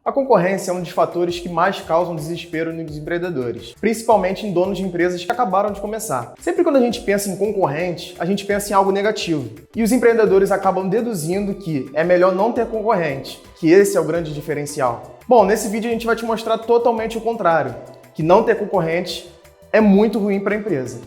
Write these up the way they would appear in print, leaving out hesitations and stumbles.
A concorrência é um dos fatores que mais causam desespero nos empreendedores, principalmente em donos de empresas que acabaram de começar. Sempre quando a gente pensa em concorrente, a gente pensa em algo negativo. E os empreendedores acabam deduzindo que é melhor não ter concorrente, que esse é o grande diferencial. Bom, nesse vídeo a gente vai te mostrar totalmente o contrário, que não ter concorrente é muito ruim para a empresa.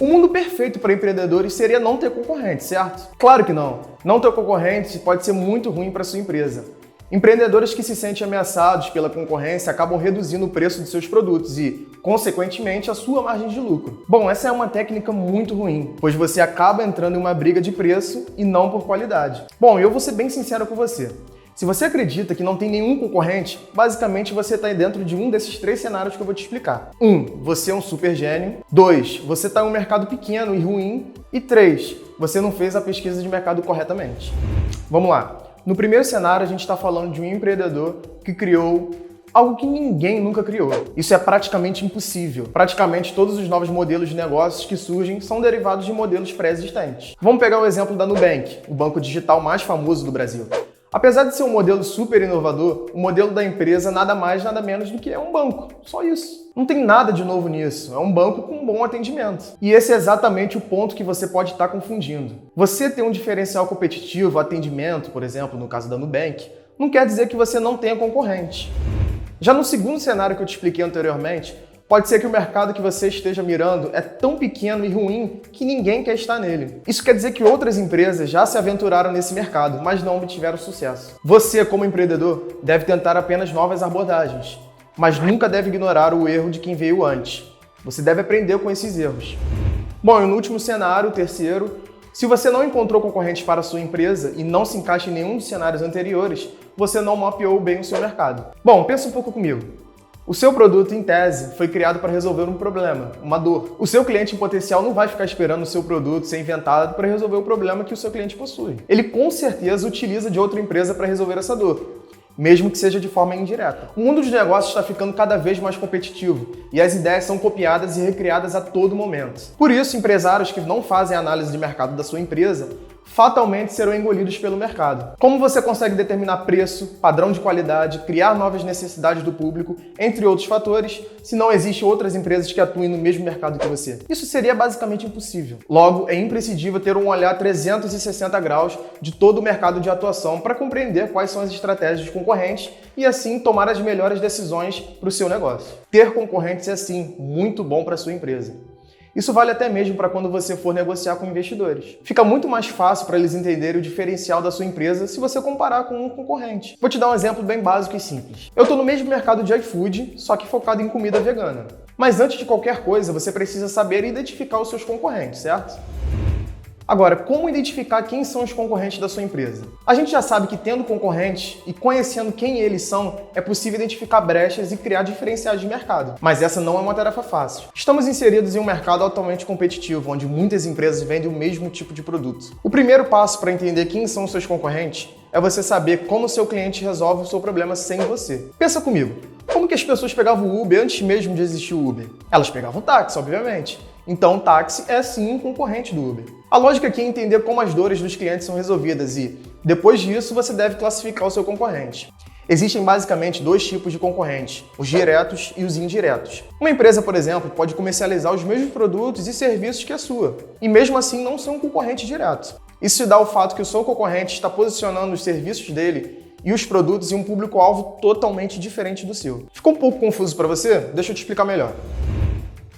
O mundo perfeito para empreendedores seria não ter concorrente, certo? Claro que não. Não ter concorrente pode ser muito ruim para sua empresa. Empreendedores que se sentem ameaçados pela concorrência acabam reduzindo o preço de seus produtos e, consequentemente, a sua margem de lucro. Bom, essa é uma técnica muito ruim, pois você acaba entrando em uma briga de preço e não por qualidade. Bom, eu vou ser bem sincero com você. Se você acredita que não tem nenhum concorrente, basicamente você está dentro de um desses três cenários que eu vou te explicar. 1. Você é um super gênio. 2. Você está em um mercado pequeno e ruim. E 3. Você não fez a pesquisa de mercado corretamente. Vamos lá. No primeiro cenário, a gente está falando de um empreendedor que criou algo que ninguém nunca criou. Isso é praticamente impossível. Praticamente todos os novos modelos de negócios que surgem são derivados de modelos pré-existentes. Vamos pegar o exemplo da Nubank, o banco digital mais famoso do Brasil. Apesar de ser um modelo super inovador, o modelo da empresa nada mais, nada menos do que é um banco. Só isso. Não tem nada de novo nisso. É um banco com um bom atendimento. E esse é exatamente o ponto que você pode estar confundindo. Você ter um diferencial competitivo, atendimento, por exemplo, no caso da Nubank, não quer dizer que você não tenha concorrente. Já no segundo cenário que eu te expliquei anteriormente, pode ser que o mercado que você esteja mirando é tão pequeno e ruim que ninguém quer estar nele. Isso quer dizer que outras empresas já se aventuraram nesse mercado, mas não obtiveram sucesso. Você, como empreendedor, deve tentar apenas novas abordagens, mas nunca deve ignorar o erro de quem veio antes. Você deve aprender com esses erros. Bom, e no último cenário, o terceiro, se você não encontrou concorrentes para a sua empresa e não se encaixa em nenhum dos cenários anteriores, você não mapeou bem o seu mercado. Bom, pensa um pouco comigo. O seu produto, em tese, foi criado para resolver um problema, uma dor. O seu cliente em potencial não vai ficar esperando o seu produto ser inventado para resolver o problema que o seu cliente possui. Ele com certeza utiliza de outra empresa para resolver essa dor, mesmo que seja de forma indireta. O mundo dos negócios está ficando cada vez mais competitivo e as ideias são copiadas e recriadas a todo momento. Por isso, empresários que não fazem análise de mercado da sua empresa fatalmente serão engolidos pelo mercado. Como você consegue determinar preço, padrão de qualidade, criar novas necessidades do público, entre outros fatores, se não existem outras empresas que atuem no mesmo mercado que você? Isso seria basicamente impossível. Logo, é imprescindível ter um olhar 360 graus de todo o mercado de atuação para compreender quais são as estratégias dos concorrentes e assim tomar as melhores decisões para o seu negócio. Ter concorrentes é sim muito bom para a sua empresa. Isso vale até mesmo para quando você for negociar com investidores. Fica muito mais fácil para eles entenderem o diferencial da sua empresa se você comparar com um concorrente. Vou te dar um exemplo bem básico e simples. Eu estou no mesmo mercado de iFood, só que focado em comida vegana. Mas antes de qualquer coisa, você precisa saber identificar os seus concorrentes, certo? Agora, como identificar quem são os concorrentes da sua empresa? A gente já sabe que tendo concorrentes e conhecendo quem eles são, é possível identificar brechas e criar diferenciais de mercado. Mas essa não é uma tarefa fácil. Estamos inseridos em um mercado altamente competitivo, onde muitas empresas vendem o mesmo tipo de produto. O primeiro passo para entender quem são os seus concorrentes é você saber como o seu cliente resolve o seu problema sem você. Pensa comigo, como que as pessoas pegavam o Uber antes mesmo de existir o Uber? Elas pegavam táxi, obviamente. Então, o táxi é sim um concorrente do Uber. A lógica aqui é entender como as dores dos clientes são resolvidas e, depois disso, você deve classificar o seu concorrente. Existem basicamente dois tipos de concorrentes, os diretos e os indiretos. Uma empresa, por exemplo, pode comercializar os mesmos produtos e serviços que a sua, e mesmo assim não ser um concorrente direto. Isso se dá ao fato que o seu concorrente está posicionando os serviços dele e os produtos em um público-alvo totalmente diferente do seu. Ficou um pouco confuso para você? Deixa eu te explicar melhor.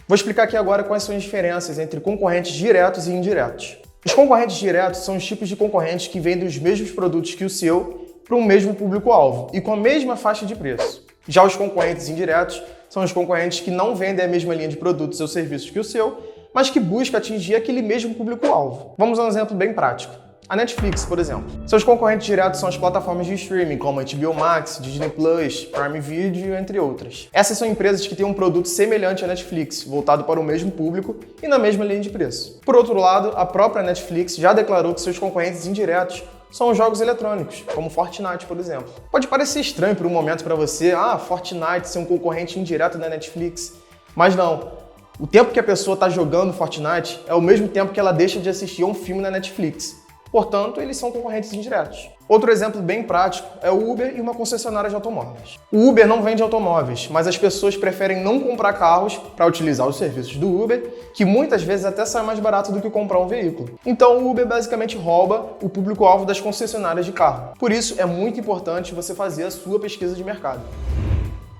Vou explicar aqui agora quais são as diferenças entre concorrentes diretos e indiretos. Os concorrentes diretos são os tipos de concorrentes que vendem os mesmos produtos que o seu para um mesmo público-alvo e com a mesma faixa de preço. Já os concorrentes indiretos são os concorrentes que não vendem a mesma linha de produtos ou serviços que o seu, mas que buscam atingir aquele mesmo público-alvo. Vamos a um exemplo bem prático. A Netflix, por exemplo. Seus concorrentes diretos são as plataformas de streaming, como HBO Max, Disney+, Prime Video, entre outras. Essas são empresas que têm um produto semelhante à Netflix, voltado para o mesmo público e na mesma linha de preço. Por outro lado, a própria Netflix já declarou que seus concorrentes indiretos são os jogos eletrônicos, como Fortnite, por exemplo. Pode parecer estranho por um momento para você, Fortnite ser um concorrente indireto da Netflix, mas não. O tempo que a pessoa está jogando Fortnite é o mesmo tempo que ela deixa de assistir a um filme na Netflix. Portanto, eles são concorrentes indiretos. Outro exemplo bem prático é o Uber e uma concessionária de automóveis. O Uber não vende automóveis, mas as pessoas preferem não comprar carros para utilizar os serviços do Uber, que muitas vezes até sai mais barato do que comprar um veículo. Então o Uber basicamente rouba o público-alvo das concessionárias de carro. Por isso é muito importante você fazer a sua pesquisa de mercado.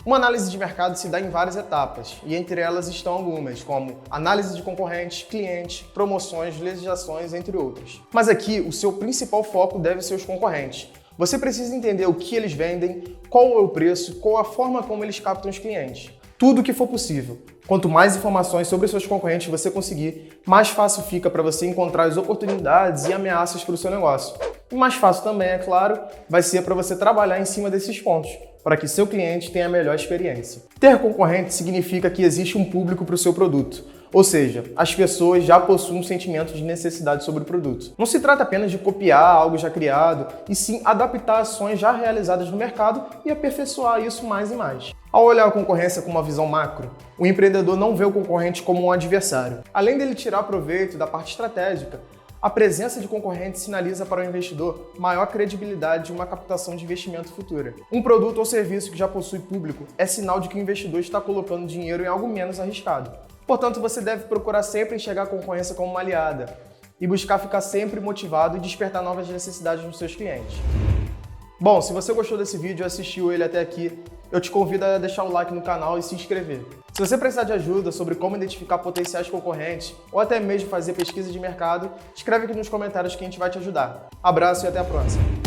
Uma análise de mercado se dá em várias etapas, e entre elas estão algumas, como análise de concorrentes, clientes, promoções, legislações, entre outras. Mas aqui, o seu principal foco deve ser os concorrentes. Você precisa entender o que eles vendem, qual é o preço, qual a forma como eles captam os clientes. Tudo o que for possível. Quanto mais informações sobre seus concorrentes você conseguir, mais fácil fica para você encontrar as oportunidades e ameaças para o seu negócio. E mais fácil também, é claro, vai ser para você trabalhar em cima desses pontos, para que seu cliente tenha a melhor experiência. Ter concorrente significa que existe um público para o seu produto, ou seja, as pessoas já possuem um sentimento de necessidade sobre o produto. Não se trata apenas de copiar algo já criado, e sim adaptar ações já realizadas no mercado e aperfeiçoar isso mais e mais. Ao olhar a concorrência com uma visão macro, o empreendedor não vê o concorrente como um adversário. Além dele tirar proveito da parte estratégica, a presença de concorrentes sinaliza para o investidor maior credibilidade de uma captação de investimento futura. Um produto ou serviço que já possui público é sinal de que o investidor está colocando dinheiro em algo menos arriscado. Portanto, você deve procurar sempre enxergar a concorrência como uma aliada e buscar ficar sempre motivado e despertar novas necessidades nos seus clientes. Bom, se você gostou desse vídeo e assistiu ele até aqui, eu te convido a deixar o like no canal e se inscrever. Se você precisar de ajuda sobre como identificar potenciais concorrentes ou até mesmo fazer pesquisa de mercado, escreve aqui nos comentários que a gente vai te ajudar. Abraço e até a próxima!